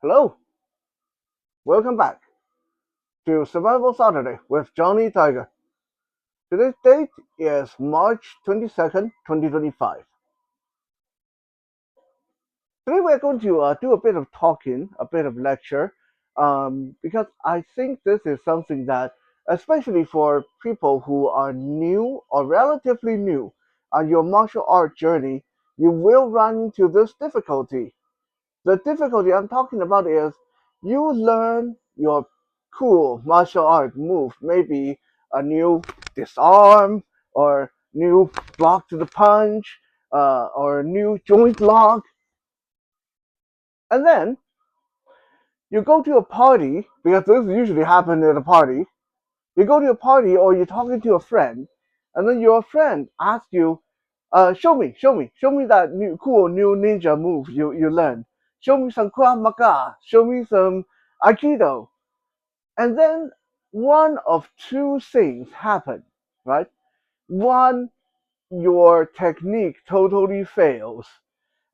Hello, welcome back to Survival Saturday with Johnny Tiger. Today's date is March 22nd, 2025. Today we're going to do a bit of talking, a bit of lecture, because I think this is something that, especially for people who are new or relatively new on your martial art journey, you will run into this difficulty. The difficulty I'm talking about is you learn your cool martial art move, maybe a new disarm or new block to the punch, or new joint lock, and then you go to a party because this usually happens at a party. You go to a party or you're talking to a friend, and then your friend asks you, show me that new cool new ninja move you learned. Show me some Krav Maga. Show me some Aikido. And then one of two things happen, right? One, your technique totally fails,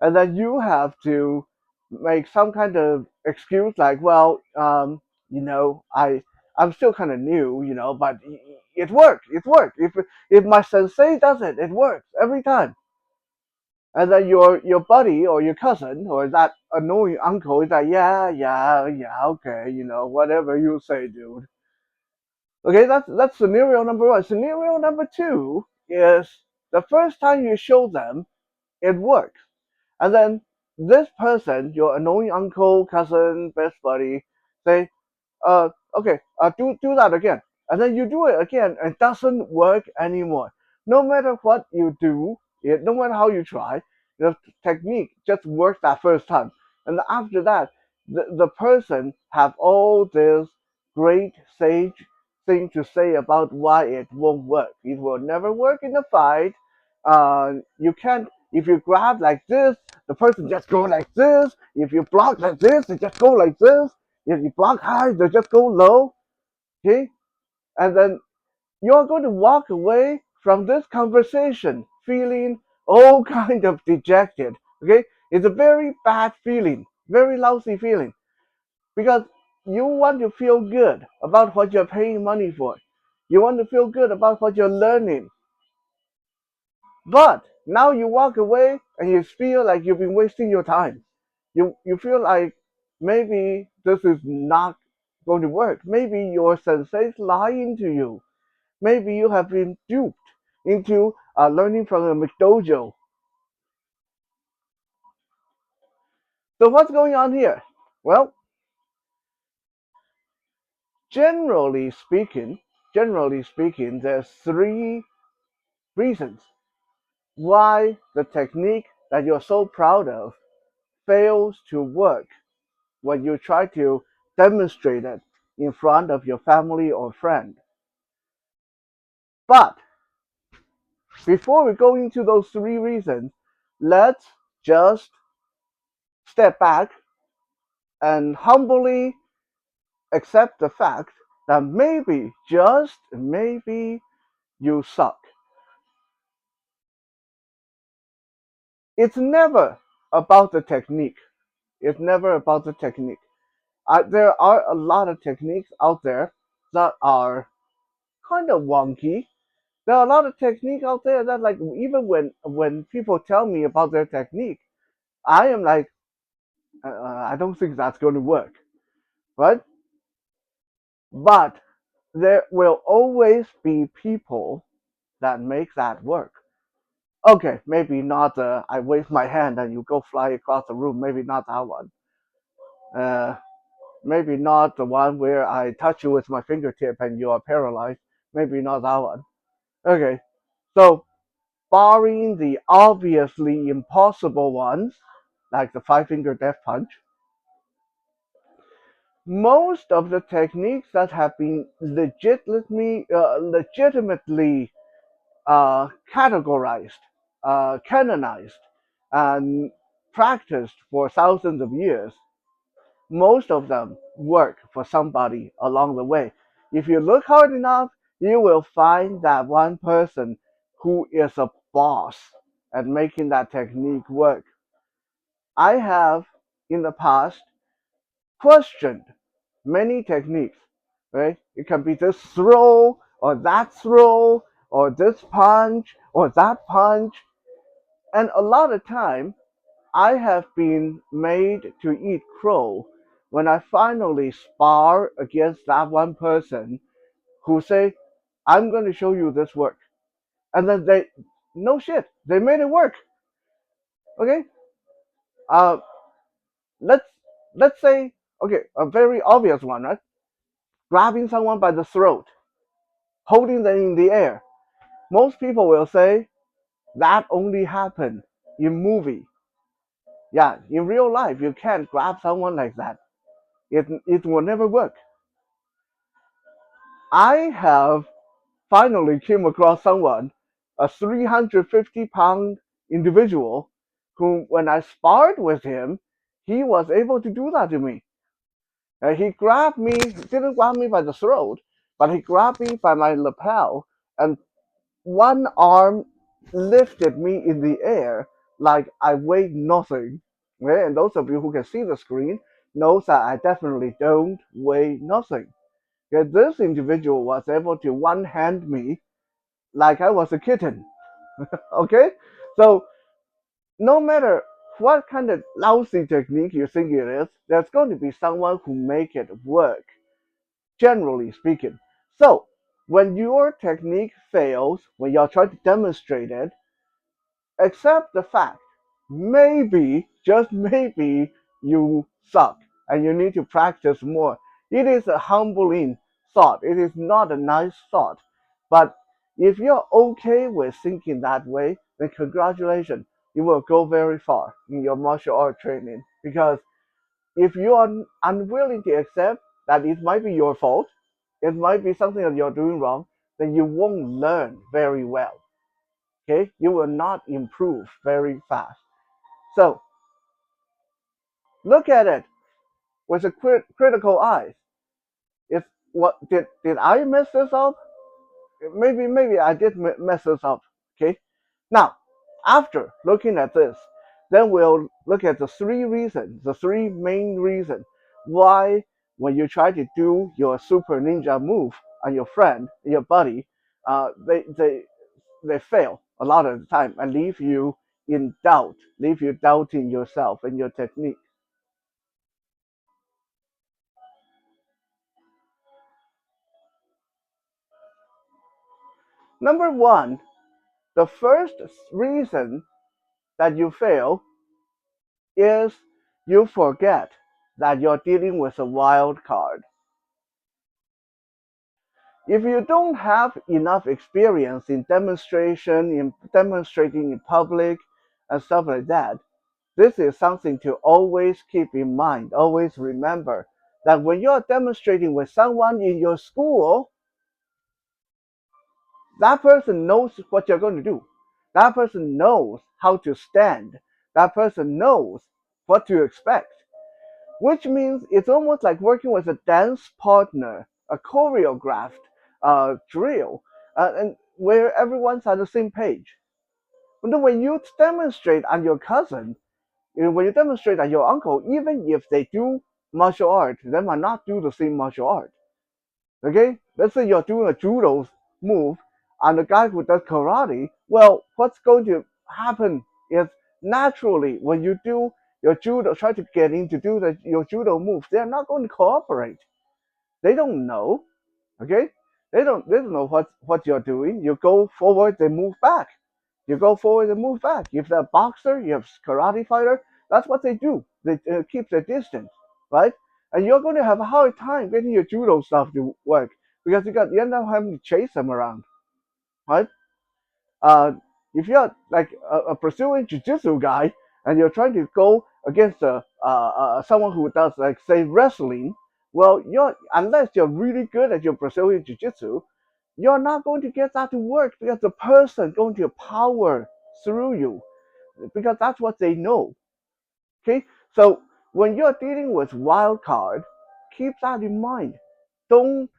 and then you have to make some kind of excuse like, well, I'm still kind of new, but it worked. It worked. If my sensei does it, it works every time. And then your buddy or your cousin or that annoying uncle is like, yeah, okay, whatever you say, dude. Okay, that's scenario number one. Scenario number two is the first time you show them, it works. And then this person, your annoying uncle, cousin, best buddy, say, okay, do that again. And then you do it again, and it doesn't work anymore. No matter what you do, no matter how you try, the technique just works that first time. And after that, the person have all this great sage thing to say about why it won't work. It will never work in a fight. You can't, if you grab like this, the person just go like this. If you block like this, they just go like this. If you block high, they just go low. Okay? And then you're going to walk away from this conversation feeling all kind of dejected. Okay? It's a very bad feeling, very lousy feeling. Because you want to feel good about what you're paying money for. You want to feel good about what you're learning. But now you walk away and you feel like you've been wasting your time. You feel like maybe this is not going to work. Maybe your sensei's lying to you. Maybe you have been duped into learning from a McDojo. So what's going on here? Well, generally speaking, there's three reasons why the technique that you're so proud of fails to work when you try to demonstrate it in front of your family or friend. But before we go into those three reasons, let's just step back and humbly accept the fact that maybe, just maybe, you suck. It's never about the technique. It's never about the technique. There are a lot of techniques out there that are kind of wonky. There are a lot of technique out there that, like, even when people tell me about their technique, I am like, I don't think that's going to work, right? But there will always be people that make that work. Okay, maybe not. I wave my hand and you go fly across the room. Maybe not that one. Uh, Maybe not the one where I touch you with my fingertip and you are paralyzed. Maybe not that one. Okay, so barring the obviously impossible ones, like the five-finger death punch, most of the techniques that have been legitimately categorized, canonized, and practiced for thousands of years, most of them work for somebody along the way. If you look hard enough, you will find that one person who is a boss at making that technique work. I have in the past questioned many techniques, right? It can be this throw or that throw or this punch or that punch. And a lot of time, I have been made to eat crow when I finally spar against that one person who say, I'm going to show you this work. And then they, no shit, they made it work. Okay? Uh, let's let's say, okay, a very obvious one, right? Grabbing someone by the throat, holding them in the air. Most people will say that only happened in movie. Yeah, in real life, you can't grab someone like that. It will never work. I have finally came across someone, a 350-pound individual, who, when I sparred with him, he was able to do that to me. He grabbed me, didn't grab me by the throat, but he grabbed me by my lapel, and one arm lifted me in the air like I weighed nothing. Okay? And those of you who can see the screen knows that I definitely don't weigh nothing. Okay? This individual was able to one-hand me like I was a kitten. Okay? So no matter what kind of lousy technique you think it is, there's going to be someone who make it work, generally speaking. So when your technique fails, when you're trying to demonstrate it, accept the fact, maybe, just maybe, you suck and you need to practice more. It is a humbling thought. It is not a nice thought. But if you're okay with thinking that way, then congratulations, you will go very far in your martial art training. Because if you are unwilling to accept that it might be your fault, it might be something that you're doing wrong, then you won't learn very well. Okay, you will not improve very fast. So look at it with a critical eye. If what did I mess this up? Maybe I did mess this up. Okay, now after looking at this, then we'll look at the three reasons, the three main reasons why when you try to do your super ninja move on your friend, your buddy, they fail a lot of the time and leave you in doubt, leave you doubting yourself and your technique. Number one, the first reason that you fail is you forget that you're dealing with a wild card. If you don't have enough experience in demonstration, in demonstrating in public and stuff like that, this is something to always keep in mind, always remember that when you're demonstrating with someone in your school, that person knows what you're going to do. That person knows how to stand. That person knows what to expect, which means it's almost like working with a dance partner, a choreographed drill, and where everyone's on the same page. But then when you demonstrate on your cousin, when you demonstrate on your uncle, even if they do martial art, they might not do the same martial art. Okay, let's say you're doing a judo move and the guy who does karate. Well, what's going to happen is naturally when you do your judo, try to get in to do your judo move, they're not going to cooperate. They don't know. Okay, they don't know what you're doing. You go forward, they move back. You go forward and move back. If they're a boxer, you have karate fighter. That's what they do. They keep their distance, right? And you're going to have a hard time getting your judo stuff to work because you end up having to chase them around, right? Uh, if you're like a pursuing jiu-jitsu guy and you're trying to go against someone who does like say wrestling, well, you're unless you're really good at your Brazilian jiu-jitsu, you're not going to get that to work because the person going to power through you because that's what they know. Okay, so when you're dealing with wild card, keep that in mind. Don't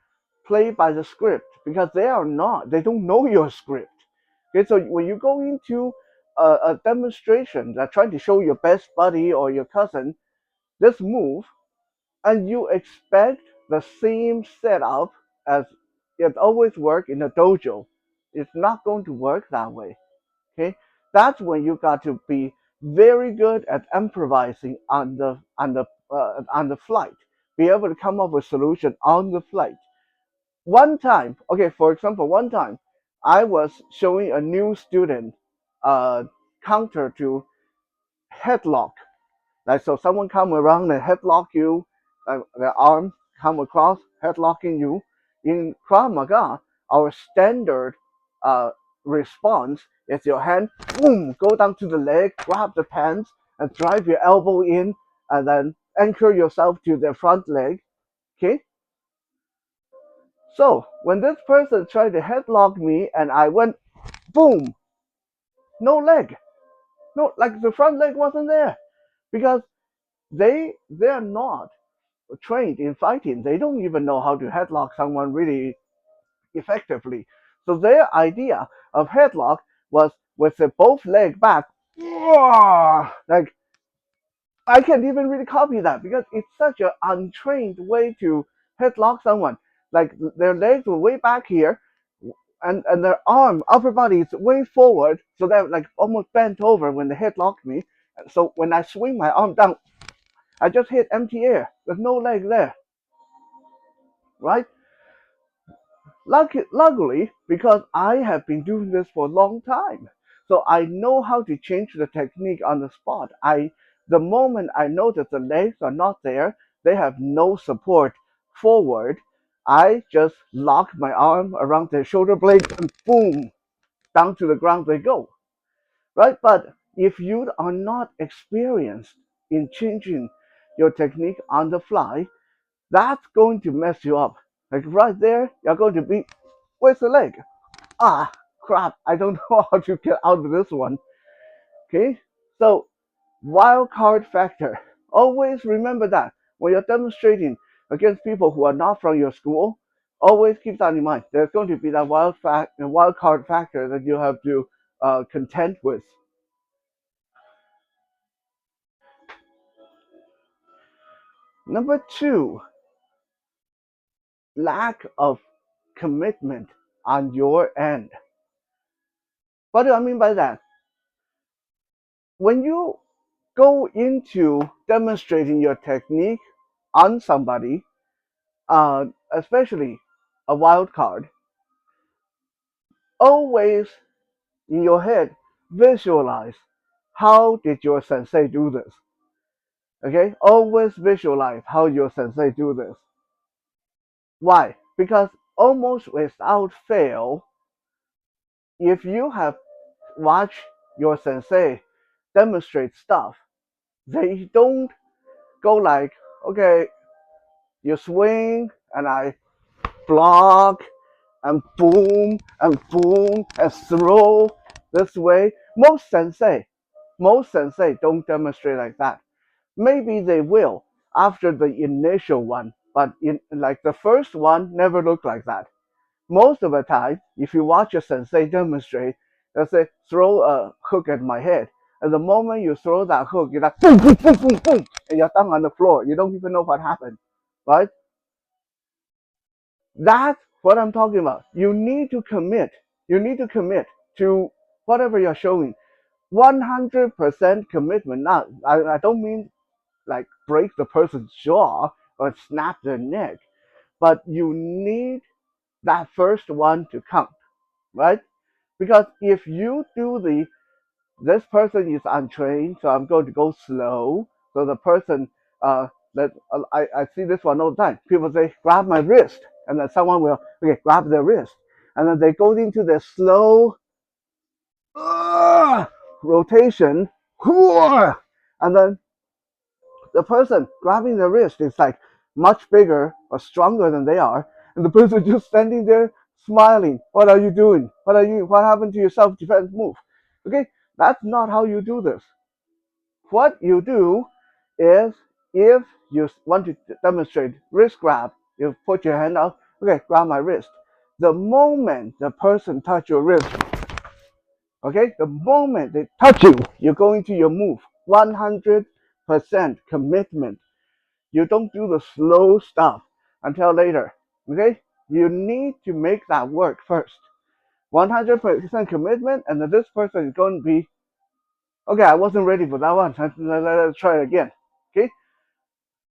play by the script because they don't know your script. Okay, so when you go into a demonstration that trying to show your best buddy or your cousin this move, and you expect the same setup as it always works in a dojo. It's not going to work that way. Okay, that's when you got to be very good at improvising on the flight. Be able to come up with solution on the flight. One time, okay, for example, one time I was showing a new student counter to headlock. Like so, someone come around and headlock you, their arm come across, headlocking you. In Krav Maga, our standard uh, response is your hand, boom, go down to the leg, grab the pants, and drive your elbow in, and then anchor yourself to the front leg. Okay. So when this person tried to headlock me, and I went, boom, no leg, no, like the front leg wasn't there because they're not trained in fighting. They don't even know how to headlock someone really effectively. So their idea of headlock was with the both leg back. Like I can't even really copy that because it's such an untrained way to headlock someone. Like their legs were way back here, and their upper body is way forward, so they're like almost bent over when they headlock me. So when I swing my arm down, I just hit empty air. There's no leg there, right? Luckily, because I have been doing this for a long time, so I know how to change the technique on the spot. The moment I know that the legs are not there, they have no support forward, I just lock my arm around their shoulder blade and boom, down to the ground they go. Right? But if you are not experienced in changing your technique on the fly, that's going to mess you up. Like right there, you're going to be, where's the leg? Ah, crap, I don't know how to get out of this one. Okay, so wild card factor. Always remember that when you're demonstrating against people who are not from your school, always keep that in mind. There's going to be that wild card factor that you have to contend with. Number two, lack of commitment on your end. What do I mean by that? When you go into demonstrating your technique on somebody, especially a wild card, always in your head visualize how did your sensei do this. Okay, always visualize how your sensei do this. Why? Because almost without fail, if you have watched your sensei demonstrate stuff, they don't go like, okay, you swing and I block and boom and throw this way. Most sensei don't demonstrate like that. Maybe they will after the initial one, but in like the first one never looked like that. Most of the time, if you watch a sensei demonstrate, they'll say, throw a hook at my head. And the moment you throw that hook, you're like boom, boom, boom, boom, boom, and you're down on the floor. You don't even know what happened, right? That's what I'm talking about. You need to commit. You need to commit to whatever you're showing. 100% commitment. Now, I don't mean like break the person's jaw or snap their neck, but you need that first one to count, right? Because if you do this person is untrained, so I'm going to go slow. So the person that I see this one all the time. People say, grab my wrist, and then someone will okay grab their wrist, and then they go into their slow rotation, and then the person grabbing the wrist is like much bigger or stronger than they are, and the person just standing there smiling. What are you doing? What happened to your self-defense move? Okay, that's not how you do this. What you do is if you want to demonstrate wrist grab, you put your hand out, okay, grab my wrist. The moment the person touch your wrist, okay, the moment they touch you, you're going to your move. 100% commitment. You don't do the slow stuff until later. Okay? You need to make that work first. 100% commitment, and then this person is going to be, okay, I wasn't ready for that one. Let's try it again. Okay?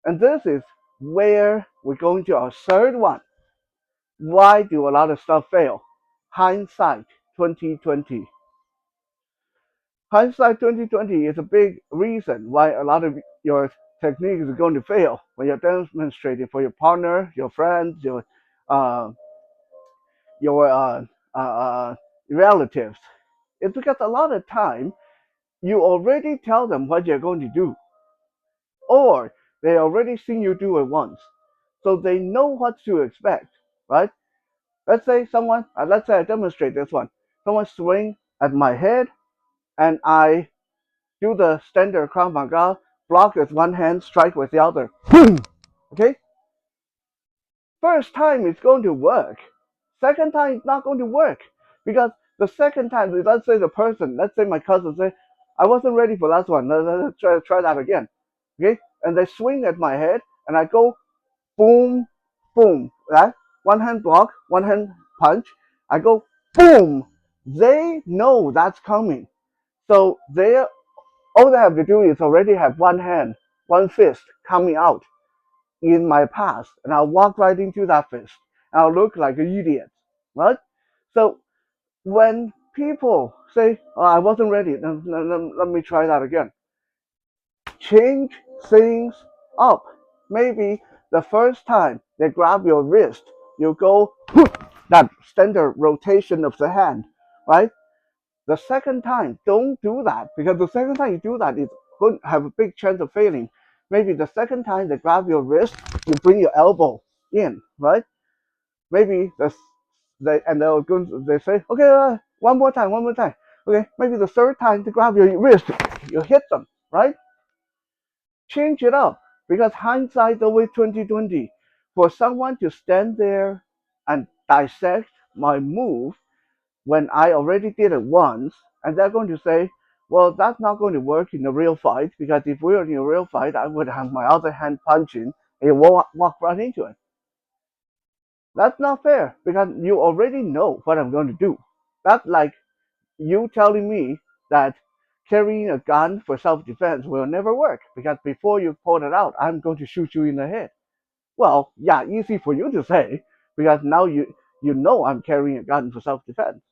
And this is where we're going to our third one. Why do a lot of stuff fail? Hindsight 2020. Hindsight 2020 is a big reason why a lot of your technique is going to fail when you're demonstrating for your partner, your friends, uh, your relatives. It's because a lot of time you already tell them what you're going to do, or they already seen you do it once, so they know what to expect, right? Let's say I demonstrate this one. Someone swing at my head, and I do the standard Krav Maga, block with one hand, strike with the other. Okay? First time it's going to work. Second time it's not going to work. Because the second time, let's say my cousin say, I wasn't ready for that one. Let's try that again. Okay? And they swing at my head, and I go boom, boom, right? One hand block, one hand punch. I go boom. They know that's coming. So all they have to do is already have one hand, one fist coming out in my past, and I'll walk right into that fist. And I'll look like an idiot, right? So when people say, oh, I wasn't ready, let me try that again. Change things up. Maybe the first time they grab your wrist, you go that standard rotation of the hand, right? The second time, don't do that, because the second time you do that, it's going to have a big chance of failing. Maybe the second time they grab your wrist, you bring your elbow in, right? Maybe they say, okay, one more time, one more time. Okay, maybe the third time they grab your wrist, you hit them, right? Change it up, because hindsight always 2020. For someone to stand there and dissect my move when I already did it once, and they're going to say, well, that's not going to work in a real fight, because if we were in a real fight, I would have my other hand punching and you walk right into it. That's not fair, because you already know what I'm going to do. That's like you telling me that carrying a gun for self-defense will never work, because before you pull it out, I'm going to shoot you in the head. Well, yeah, easy for you to say, because now you know I'm carrying a gun for self-defense.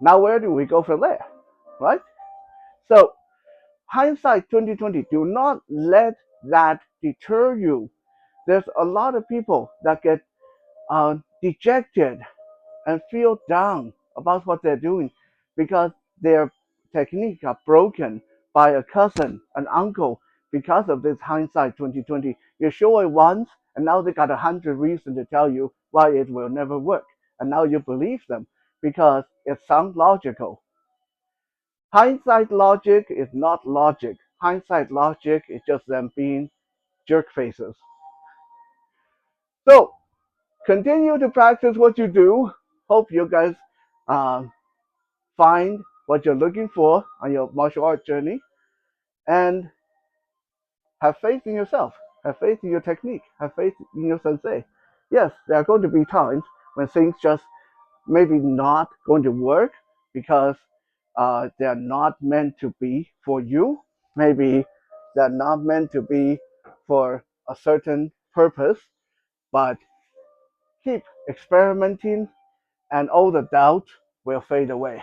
Now where do we go from there, right? So hindsight 2020, do not let that deter you. There's a lot of people that get dejected and feel down about what they're doing because their technique are broken by a cousin, an uncle, because of this hindsight 2020. You show it once, and now they got 100 reasons to tell you why it will never work. And now you believe them because it sounds logical. Hindsight logic is not logic. Hindsight logic is just them being jerk faces. So continue to practice what you do. Hope you guys uh, find what you're looking for on your martial art journey, and have faith in yourself. Have faith in your technique. Have faith in your sensei. Yes, there are going to be times when things just maybe not going to work because they're not meant to be for you. Maybe they're not meant to be for a certain purpose, but keep experimenting and all the doubt will fade away.